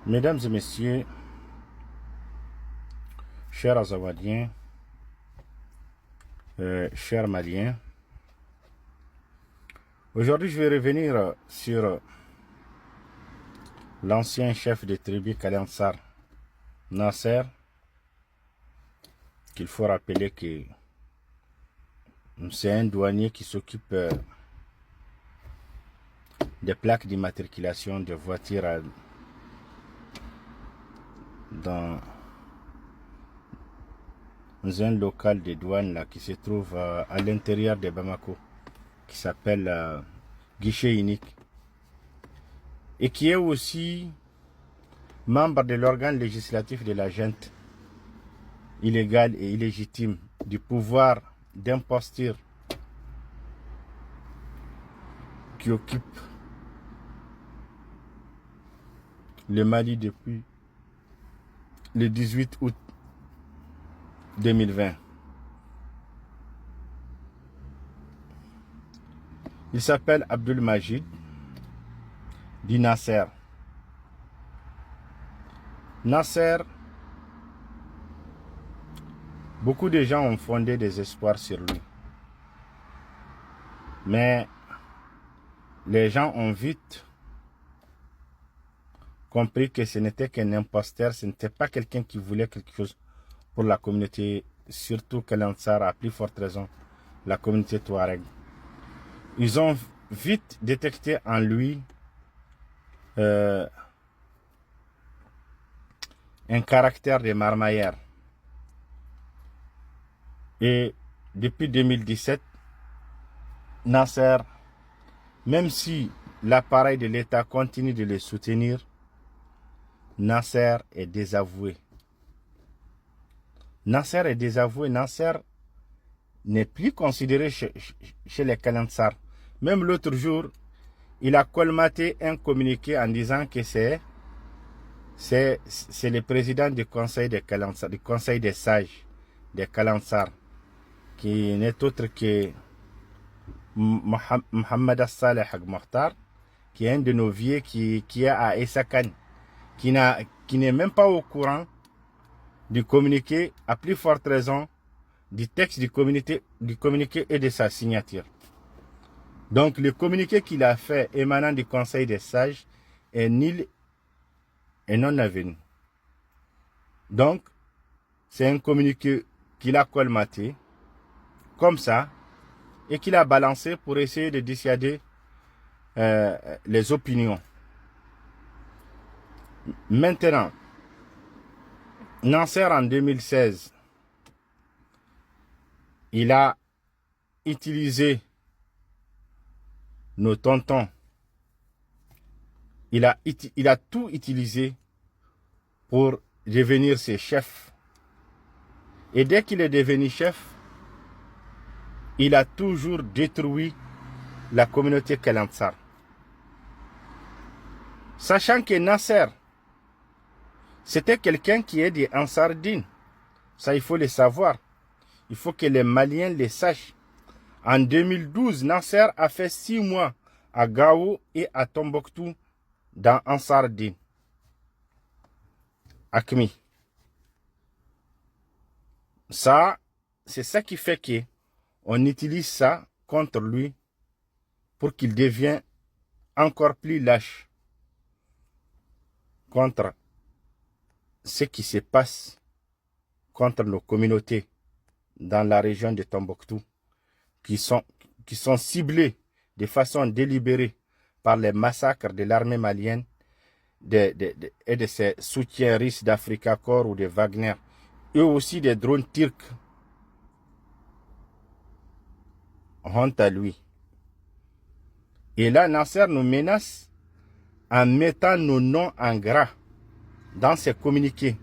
Mesdames et messieurs, chers Azawadiens, chers Maliens, aujourd'hui je vais revenir sur l'ancien chef de tribu Kalansar, Nasser, qu'il faut rappeler que c'est un douanier qui s'occupe des plaques d'immatriculation de voitures dans un local de douane là, qui se trouve à l'intérieur de Bamako, qui s'appelle Guichet Unique, et qui est aussi membre de l'organe législatif de la junte illégale et illégitime du pouvoir d'imposture qui occupe le Mali depuis le 18 août 2020. Il s'appelle Abdul Majid dit Nasser. Nasser, beaucoup de gens ont fondé des espoirs sur lui. Mais les gens ont vite compris que ce n'était qu'un imposteur, ce n'était pas quelqu'un qui voulait quelque chose pour la communauté, surtout Kalansar, à plus forte raison, la communauté Touareg. Ils ont vite détecté en lui un caractère de marmailleur. Et depuis 2017, Nasser, même si l'appareil de l'État continue de le soutenir, Nasser est désavoué. Nasser est désavoué. Nasser n'est plus considéré chez les Kalansar. Même l'autre jour, il a colmaté un communiqué en disant que c'est le président du conseil des Kalansar, du conseil des sages des Kalansar, qui n'est autre que Mohamed Saleh Mokhtar, qui est un de nos vieux qui est à Essakan, qui n'est même pas au courant du communiqué, à plus forte raison du texte du communiqué et de sa signature. Donc le communiqué qu'il a fait émanant du conseil des sages est nul et non avenu. Donc c'est un communiqué qu'il a colmaté comme ça et qu'il a balancé pour essayer de dissuader les opinions. Maintenant, Nasser en 2016, il a utilisé nos tontons. Il a tout utilisé pour devenir ses chefs. Et dès qu'il est devenu chef, il a toujours détruit la communauté Kalansar. Sachant que Nasser, c'était quelqu'un qui est des Ansardine. Ça, il faut le savoir. Il faut que les Maliens le sachent. En 2012, Nasser a fait 6 mois à Gao et à Tombouctou dans Ansardine. Akmi. Ça, c'est ça qui fait que on utilise ça contre lui pour qu'il devienne encore plus lâche contre ce qui se passe contre nos communautés dans la région de Tombouctou qui sont ciblées de façon délibérée par les massacres de l'armée malienne et de ses soutiens russes d'Africa Corps ou de Wagner, et aussi des drones turcs. Honte à lui. Et là, Nasser nous menace en mettant nos noms en gras dans ses communiqués.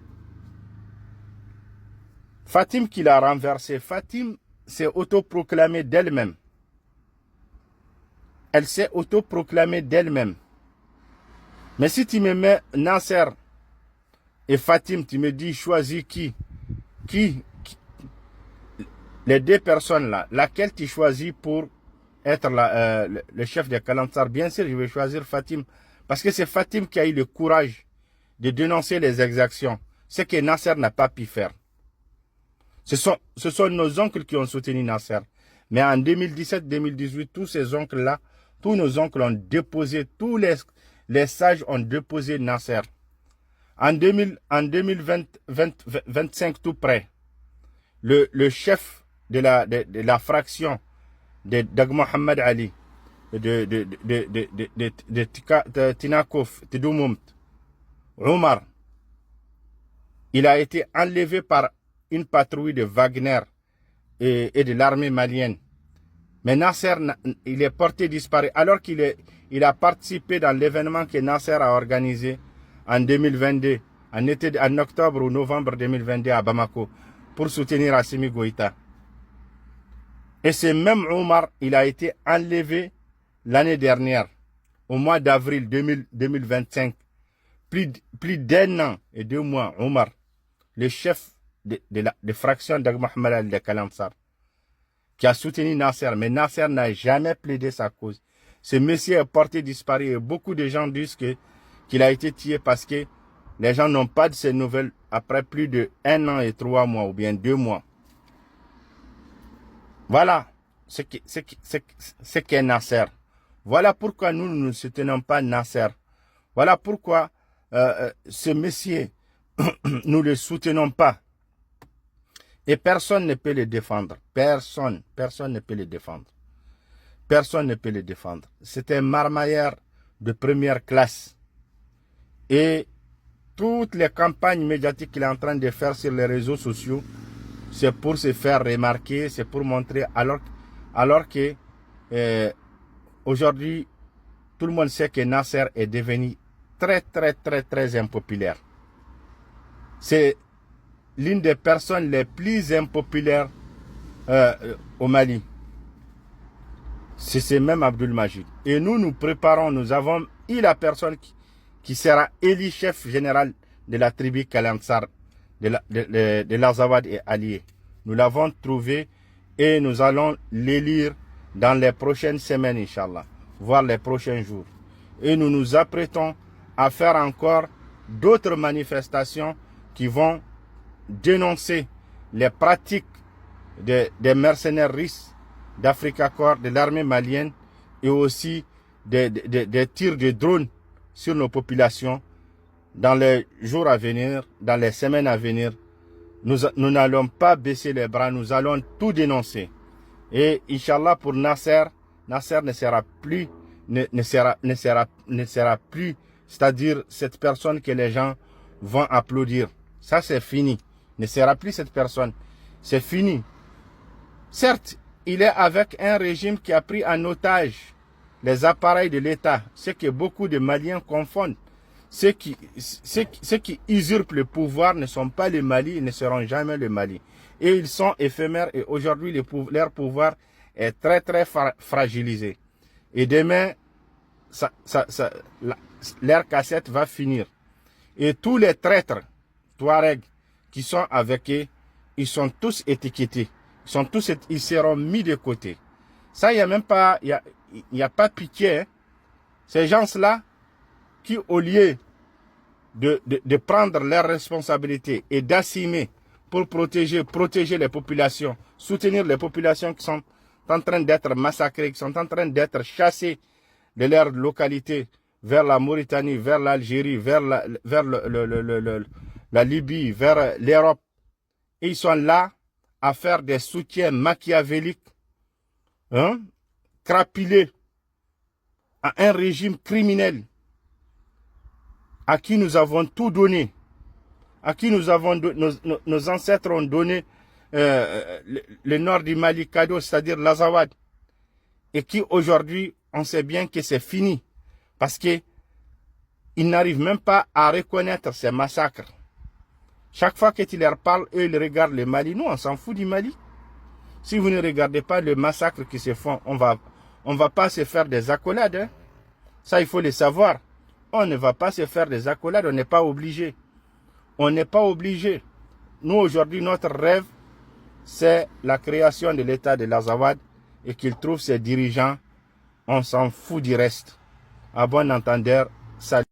Fatim qui l'a renversé, Fatim s'est autoproclamée d'elle-même. Elle s'est autoproclamée d'elle-même. Mais si tu me mets Nasser et Fatim, tu me dis choisis qui les deux personnes là, laquelle tu choisis pour être le chef de Kalansar? Bien sûr, je vais choisir Fatim. Parce que c'est Fatim qui a eu le courage de dénoncer les exactions, ce que Nasser n'a pas pu faire. Ce sont nos oncles qui ont soutenu Nasser. Mais en 2017-2018, tous ces oncles-là, tous nos oncles ont déposé, tous les sages ont déposé Nasser. En 2025 tout près, le chef de la fraction de Dag Mohamed Ali, de Tinakov, Tidoumoum, Omar, il a été enlevé par une patrouille de Wagner et de l'armée malienne. Mais Nasser, il est porté disparu alors qu'il a participé dans l'événement que Nasser a organisé en 2022, en octobre ou novembre 2022 à Bamako, pour soutenir Assimi Goïta. Et ce même Omar, il a été enlevé l'année dernière, au mois d'avril 2025. Plus d'un an et 2 mois, Omar, le chef de fraction d'Ag Mohamed Ali de Kalamsar, qui a soutenu Nasser, mais Nasser n'a jamais plaidé sa cause. Ce monsieur est porté disparu et beaucoup de gens disent qu'il a été tué parce que les gens n'ont pas de ces nouvelles après plus de 1 an et 3 mois ou bien 2 mois. Voilà ce qu'est Nasser. Voilà pourquoi nous ne soutenons pas Nasser. Voilà pourquoi ce monsieur, nous ne le soutenons pas. Et personne ne peut le défendre. Personne ne peut le défendre. Personne ne peut le défendre. C'est un marmailleur de première classe. Et toutes les campagnes médiatiques qu'il est en train de faire sur les réseaux sociaux, c'est pour se faire remarquer, c'est pour montrer, alors que aujourd'hui, tout le monde sait que Nasser est devenu très impopulaire. C'est l'une des personnes les plus impopulaires au Mali. C'est même Abdul Majid. Et nous préparons, nous avons eu la personne qui sera élu chef général de la tribu Kalamsar, de l'Azawad et alliés. Nous l'avons trouvé et nous allons l'élire dans les prochaines semaines, Inch'Allah, voire les prochains jours. Et nous nous apprêtons à faire encore d'autres manifestations qui vont dénoncer les pratiques des mercenaires russes, d'Africa Corps, de l'armée malienne et aussi des tirs de drones sur nos populations dans les jours à venir, dans les semaines à venir. Nous n'allons pas baisser les bras, nous allons tout dénoncer. Et Inch'Allah pour Nasser ne sera plus, c'est-à-dire cette personne que les gens vont applaudir. Ça c'est fini. Ne sera plus cette personne. C'est fini. Certes, il est avec un régime qui a pris en otage les appareils de l'État, ce que beaucoup de Maliens confondent. Ceux qui usurpent le pouvoir ne sont pas le Mali, ils ne seront jamais le Mali. Et ils sont éphémères et aujourd'hui leur pouvoir est très fragilisé. Et demain, leur cassette va finir. Et tous les traîtres Touaregs qui sont avec eux, ils sont tous étiquetés. Ils seront mis de côté. Ça, il n'y a même pas, il y a pas pitié. Hein. Ces gens-là, qui au lieu de prendre leurs responsabilités et d'assumer pour protéger les populations, soutenir les populations qui sont en train d'être massacrées, qui sont en train d'être chassées de leur localité vers la Mauritanie, vers l'Algérie, vers la Libye, vers l'Europe. Et ils sont là à faire des soutiens machiavéliques, crapulés à un régime criminel à qui nous avons tout donné, à qui nos ancêtres ont donné le nord du Mali cadeau, c'est-à-dire l'Azawad, et qui aujourd'hui, on sait bien que c'est fini, parce qu'ils n'arrivent même pas à reconnaître ces massacres. Chaque fois que tu leur parles, eux, ils regardent le Mali. Nous, on s'en fout du Mali. Si vous ne regardez pas le massacre qui se font, on va pas se faire des accolades. Hein. Ça, il faut le savoir. On ne va pas se faire des accolades, on n'est pas obligé. On n'est pas obligé. Nous, aujourd'hui, notre rêve, c'est la création de l'État de l'Azawad et qu'il trouve ses dirigeants. On s'en fout du reste. À bon entendeur, salut.